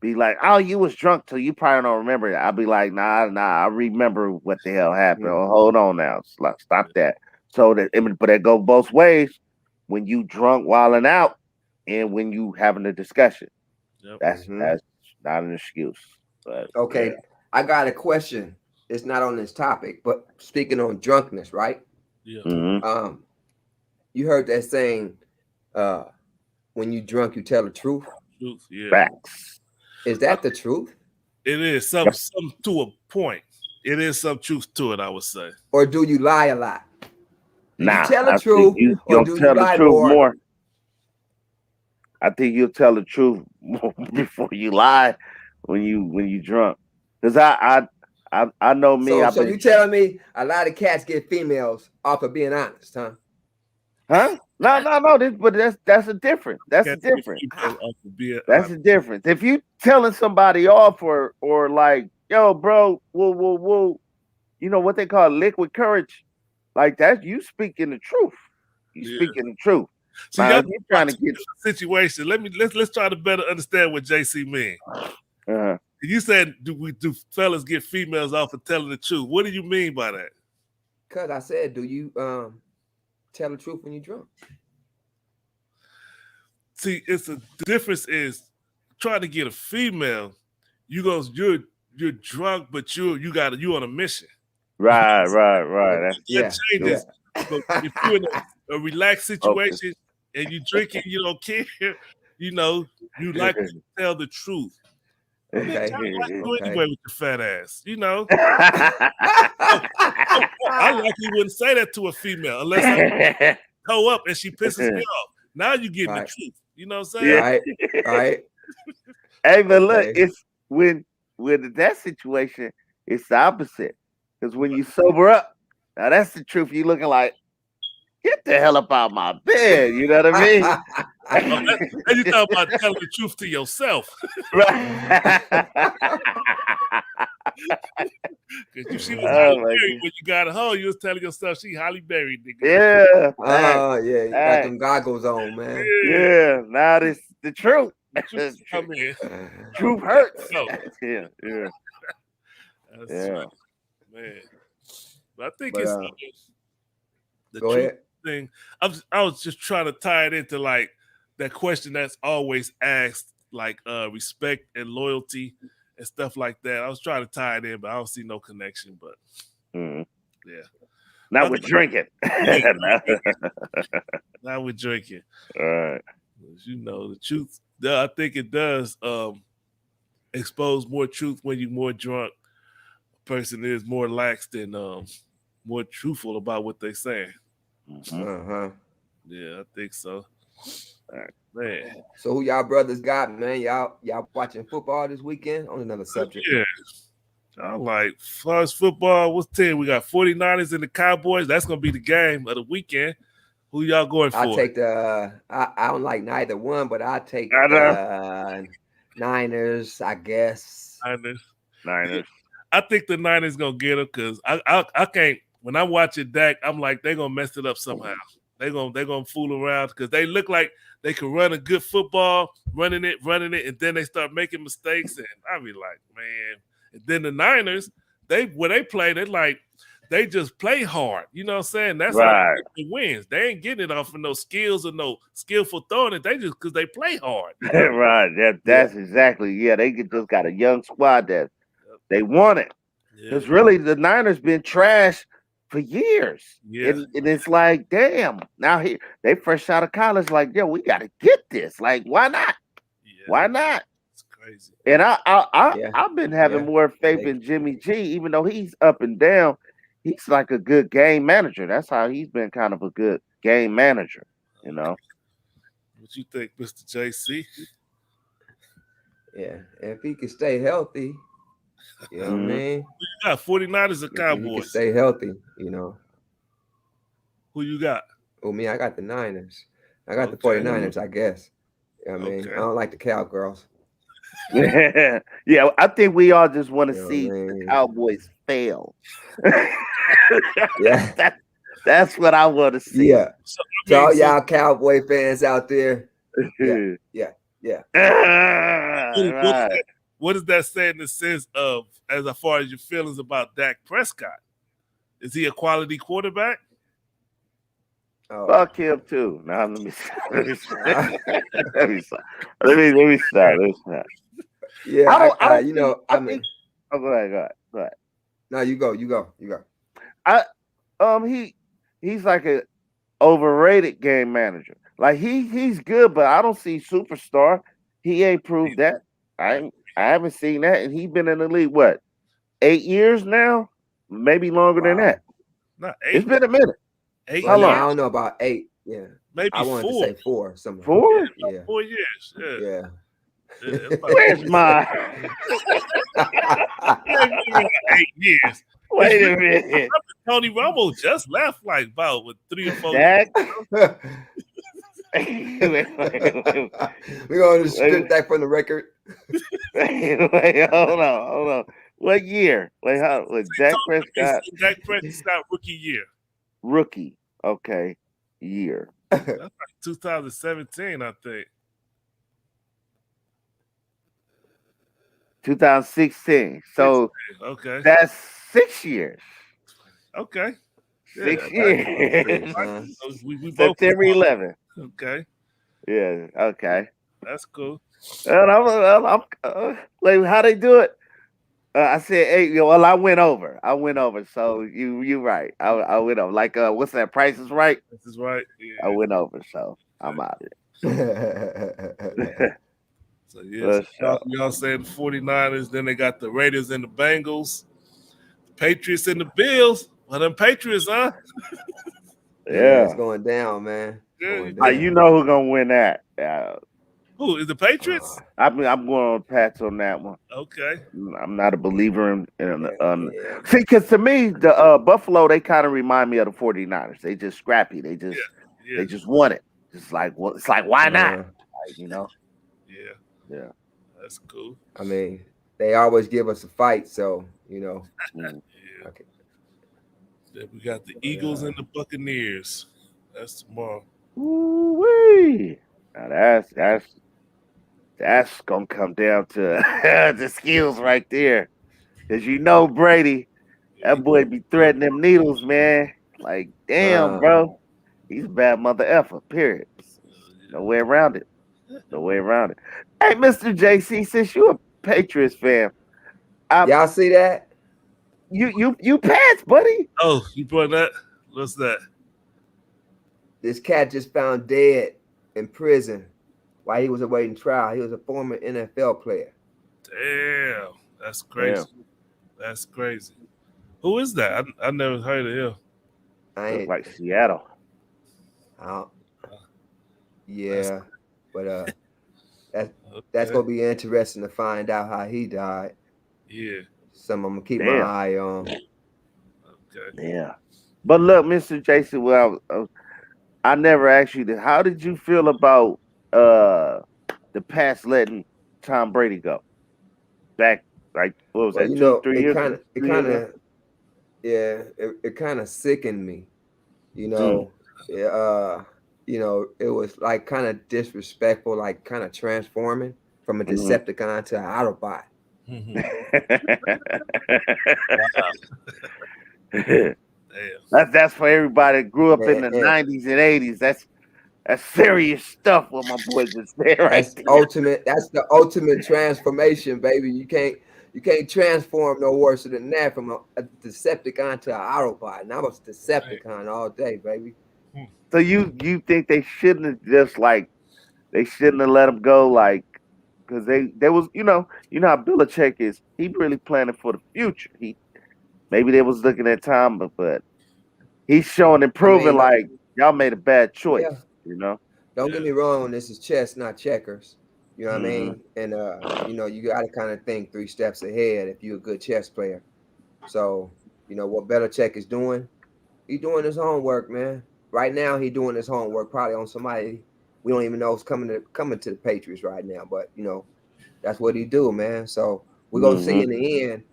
be like, "Oh, you was drunk, so you probably don't remember it." I'll be like, "Nah, I remember what the hell happened." Mm. Oh, hold on now, stop that. So but it go both ways when you drunk, wilding out, and when you having a discussion. Yep. Hmm. That's not an excuse. But yeah. Okay, I got a question. It's not on this topic, but speaking on drunkenness, right? Yeah. Hmm. Um, you heard that saying, uh, when you drunk, you tell the truth. Truth. Yeah. Facts. Is Uh, that the truth, It is some to a point. It is some truth to it. I would say. or do you lie a lot? Do you Nah, tell the I think truth, you or gonna do you tell the lie truth more? more. I think you'll tell the truth more before you lie when you drunk. Cause I know me. So, I've so been you telling me a lot of cats get females off of being honest, huh? huh? No. But that's a different. That's a Cats get different. females off of being That's honest. a difference. If you telling somebody off or like, yo, bro, whoa, you know what they call liquid courage, like that, you speaking the truth. You Yeah. speaking the truth. See, Now y'all if talk you about trying to two get different situations. Let's try to better understand what JC mean. uh, You said do fellas get females off of telling the truth? What do you mean by that? Cause I said, do you tell the truth when you drunk? See, it's a difference is trying to get a female. You're drunk, but you on a mission. You know what I'm saying? right. Okay. That's That Yeah, true. yeah. changes. But if you're in a relaxed Focus. situation and you drinking, you don't care. You know, you like to tell the truth. Bitch, Okay, I like you okay. anyway with your fat ass. You know, oh, I likely wouldn't say that to a female unless I toe up and she pisses me off. Now you getting the Right, truth. You know what I'm saying? Yeah. right, right. Hey, but look, Okay. it's when that situation, it's the opposite. Because when you sober up, now that's the truth. You looking like, get the hell up out my bed. You know what I mean? Oh, and you talk about telling the truth to yourself. Right. Because you she was Oh highly my married god. when you got her home, you was telling yourself she highly married, nigga. Yeah. Fact. Oh yeah, you got Fact. them goggles on, man. Yeah. Yeah. Now this the truth. The truth come in. Truth hurts. No, Yeah. that's Yeah. man. But I think But it's the go truth ahead. thing. I was just trying to tie it into like that question that's always asked, like respect and loyalty and stuff like that. I was trying to tie it in, but I don't see no connection. But Mhm. yeah, but Not I with think drinking. yeah, No. now we're drinking. All right. You know the truth. I think it does expose more truth when you're more drunk. A person is more lax and more truthful about what they're saying. Mhm. Uh-huh. Yeah, I think so. All right. Man, So who y'all brothers got, man? Y'all watching football this weekend? On another subject. yeah, I like first football. What's 10? We got 49ers and the Cowboys. That's gonna be the game of the weekend. Who y'all going I for? take the. I don't like neither one, but I take I know. the Niners. I guess. Niners. Niners. I think the Niners gonna get them because I can't. When I'm watching Dak, I'm like they gonna mess it up somehow. They gonna fool around because they look like they can run a good football, running it, and then they start making mistakes, and I be like, man. And then the Niners, when they play, they just play hard. You know what I'm saying? That's how Right. they get the wins. They ain't getting it off of no skills or no skillful throwing it. They just because they play hard. You know? Right. That's exactly. Yeah, they just got a young squad that they want it. Yeah, Because really, the Niners been trash for years, yeah, and it's like, damn. Now they fresh out of college, like, yo, we got to get this. Like, why not? yeah. Why not? It's crazy. And Yeah, I've been having yeah. more faith They, in Jimmy G, even though he's up and down. He's like a good game manager. That's how he's been kind of a good game manager, you know. What you think, Mr. JC? yeah. If he can stay healthy, you know what I Mhm. mean. Who you got? 49ers or If he can Cowboys? stay healthy, you know. Who you got? Oh, me, I got the Niners. I got the Okay. 49ers, I guess. You know what I mean? I Okay. don't like the Cowgirls. Yeah, I think we all just want to You know see what I the mean? Cowboys fail. Yeah. that, that's what I want to see. Yeah. So I To mean, all so y'all Cowboy fans out there, yeah, yeah, yeah. what, Right. what does that say in the sense of as far as your feelings about Dak Prescott? Is he a quality quarterback? Oh, Fuck him too. Now let me let me let me start. Let me start. Let me start. yeah. I don't You think know, I I mean, think oh go ahead. no, you go, you go, you go. I he's like a overrated game manager. Like he's good, but I don't see superstar. He ain't proved that. I haven't seen that, and he's been in the league what 8 years now, maybe longer than that. Wow. Not It's 8. been a minute. Eight Well, How no, long? I years? don't know about 8. Yeah, Maybe I wanted to 4. say 4 somewhere. Yeah, 4? about Yeah, 4 years. Yeah. yeah. Yeah, it's about Where's my? yeah, maybe like 8 years. It's Wait really a minute, Tony Romo just left like about with 3 or 4 years. Dak. We're Wait, gonna just wait, strip that from the record. hold on. What year? Wait, how? What? Dak It's Prescott, Dak Prescott rookie year. rookie. Okay, year That's like 2017, I think. 2016. So 16. Okay. that's 6 years. Okay. Yeah. Yeah, Six that's what I'm saying, years. son. So we both September 11th. okay. Yeah. Okay. That's cool. And I'm like, how they do it? I said, hey, well, I went over. I went over. So you right. I went over. Like, what's that? Price is right. This is right. I Yeah. went over. So I'm out of it. So yes, For sure. y'all saying the 49ers, then they got the Raiders and the Bengals, Patriots and the Bills. Well, them Patriots, huh? Yeah, it's Yeah. going down, man. It's Yeah. going You down. know who's gonna win that? Who is the Uh, Patriots? I'm going on Pats on that one. Okay. I'm not a believer in yeah. see, because to me the Buffalo, they kind of remind me of the 49ers. They just scrappy. Yeah. They Yeah. just want it. Just like, well, it's like, why not? Uh, Like, you know. Yeah. Yeah. That's cool. I mean, they always give us a fight, so you know. Mm. Yeah. Okay, Then we got the but Eagles and the Buccaneers. That's tomorrow. Ooh-wee. Now that's gonna come down to the skills right there. Cause you know Brady, Yeah, he that boy be good. threading them needles, man. Like, damn, uh, bro. He's a bad mother effer, period. No Yeah. way around it. No way around it. Hey, Mr. JC, since you a Patriots fan, I y'all see that? you passed, buddy. Oh, you brought that? What's that? This cat just found dead in prison while he was awaiting trial. He was a former NFL player. Damn. That's Damn. crazy. That's crazy. Who is that? I never heard of him. I Look ain't. like Seattle. I don't, That's yeah, but that that's okay. gonna be interesting to find out how he died. Yeah. Some I'm gonna keep my Damn. eye on. Okay. Yeah. But look, Mr. Jason, well, I never asked you this. How did you feel about the past letting Tom Brady go back? Like what was Well, that? Two, three it years, kind of, it 3 years kind ago. of, yeah, it kind of sickened me. You Mm, know, it, it was like kind of disrespectful, like kind of transforming from a mhm. Decepticon to an Autobot. Mhm. Wow. Damn. That's for everybody that grew up in And, the and '90s and '80s. That's serious stuff. What my boy just said right that's there. ultimate. That's the ultimate transformation, baby. You can't transform no worse than that from a Decepticon to an Autobot. And I was Damn. Decepticon all day, baby. Hmm. So you think they shouldn't have just like they shouldn't have let him go like because they was you know how Belichick is, he really planning for the future. He maybe they was looking at Tom, but he's showing and I proving mean, like y'all made a bad choice. yeah. You know. Don't get Yeah. me wrong. This is chess, not checkers. You know what I Hmm. mean? And you got to kind of think 3 steps ahead if you're a good chess player. So, what Belichick is doing, he's doing his homework, man. Right now, he's doing his homework probably on somebody we don't even know is coming to the Patriots right now. But that's what he do, man. So we're gonna see Hmm. in the end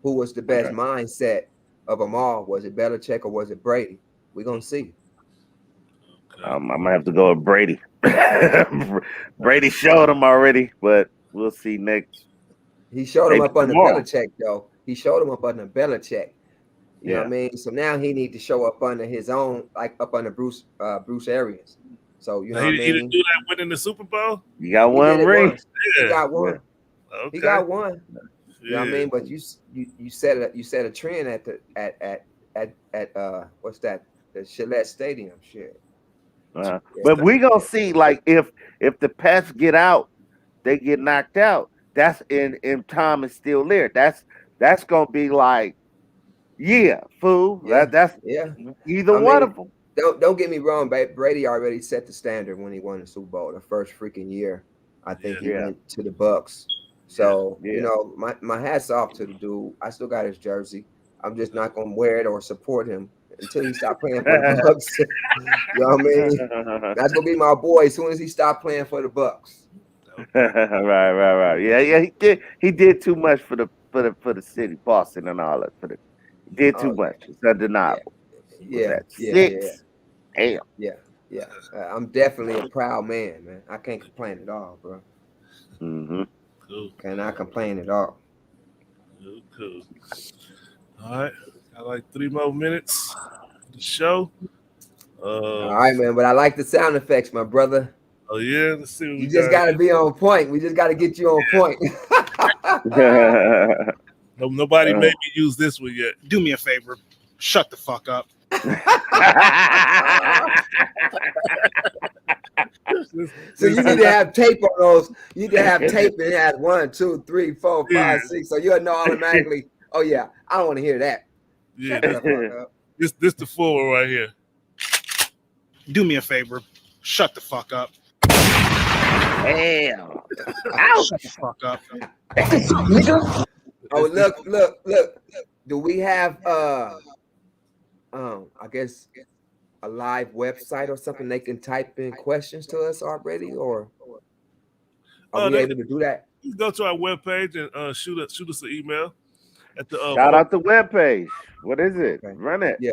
who was the best Okay. mindset of them all. Was it Belichick or was it Brady? We're gonna see. Okay. I'm gonna have to go with Brady. Brady showed him already, but we'll see next He showed him maybe up under tomorrow. Belichick, though. He showed him up under Belichick. You know what I Yeah. mean? So now he need to show up under his own, like up under Bruce Arians. So you Now, know what I he didn't mean? do that winning the Super Bowl. You got He did one it ring. once. He Yeah. got Yeah. one. He Okay. got one. You know what I Yeah. mean? But you set a trend at the at what's that? The Gillette Stadium. Shit. Yeah. But we gonna Yeah. see like if the Pats get out, they get knocked out. That's in Tom is still there. That's gonna be like yeah, fool. Yeah. That's Yeah. either I one mean, of them. don't get me wrong, babe. Brady already set the standard when he won the Super Bowl, the first freaking year. I think Yeah. he Yeah, went to the Bucks. Yeah. So yeah. my hats off to the dude. I still got his jersey. I'm just not gonna wear it or support him until he stop playing for the Bucks. You know what I mean? That's gonna be my boy as soon as he stop playing for the Bucks. Okay. Right. Yeah, yeah. He did too much for the city, Boston, and all that. He did too Oh much. It's yeah, undeniable. Was yeah, that yeah, yeah, 6? Damn. yeah, yeah. I'm definitely a proud man, man. I can't complain at all, bro. Hmm. Cool. Cannot complain at all. Cool. Cool. All right. Got like 3 more minutes of the show. All right, man. But I like the sound effects, my brother. Oh yeah. Let's see what we You just got got to here. be on point. We just got to get you on point. No, nobody made me use this one yet. Do me a favor, shut the fuck up. This, So this, you need this, to have tape on those. You need to have tape and it has 1, 2, 3, 4, yeah. 5, 6. So you'll know automatically. Oh yeah, I don't want to hear that. Yeah. Shut the fuck up. This the full one right here. Do me a favor, shut the fuck up. Damn. Shut the Ouch. fuck up. Oh This look. Do we have I guess a live website or something they can type in questions to us already, or are we they able to do that? just go to our webpage and shoot us an email at the Shout out the webpage. What is it? Okay. Run it. Yeah.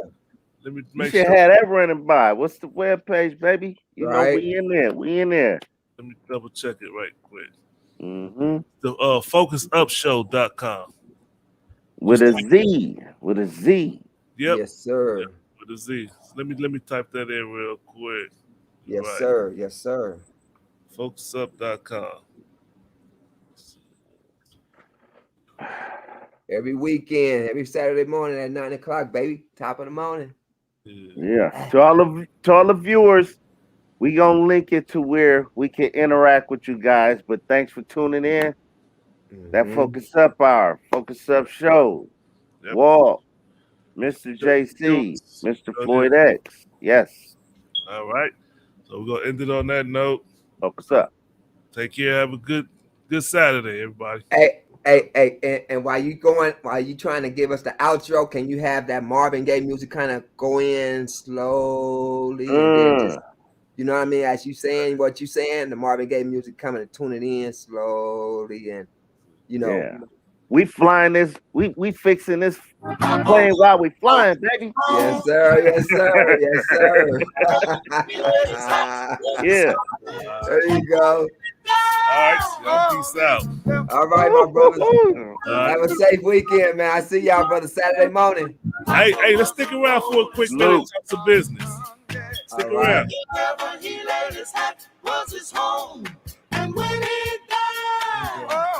let me You make should sure. have that running by. What's the webpage, baby? You know Right. we in there. We in there. Let me double check it right quick. Hmm. The focusupshow.com. With a Z. With a Z. Yep. Yes, sir. Yep. With a Z. So let me type that in real quick. Yes, Right. sir. Yes, sir. Focusup.com. Every weekend, every Saturday morning at 9 o'clock, baby. Top of the morning. Yeah. Yeah. To all the viewers, we gonna link it to where we can interact with you guys. But thanks for tuning in. That Mm-hmm. Focus Up show. Yep. Walt, Mr. Yep. JC, Yours. Mr. Oh, yeah. Floyd X. Yes. All right. So we're gonna end it on that note. Focus Up. Take care. Have a good Saturday, everybody. Hey, And while you trying to give us the outro, can you have that Marvin Gaye music kind of go in slowly and then just, you know what I mean? As you saying what you saying, the Marvin Gaye music coming and tuning in slowly, and you know. Yeah. We flying this, we fixing this plane while we flying, baby. Yes, sir. Yes, sir. Yes, sir. Yeah. There you go. All right, y'all peace out. All right, my brothers. All right. Have a safe weekend, man. I see y'all, brother, Saturday morning. Hey, let's stick around for a quick minute and talk some business. Stick All right. around. Wherever he laid his hat was his home. And when he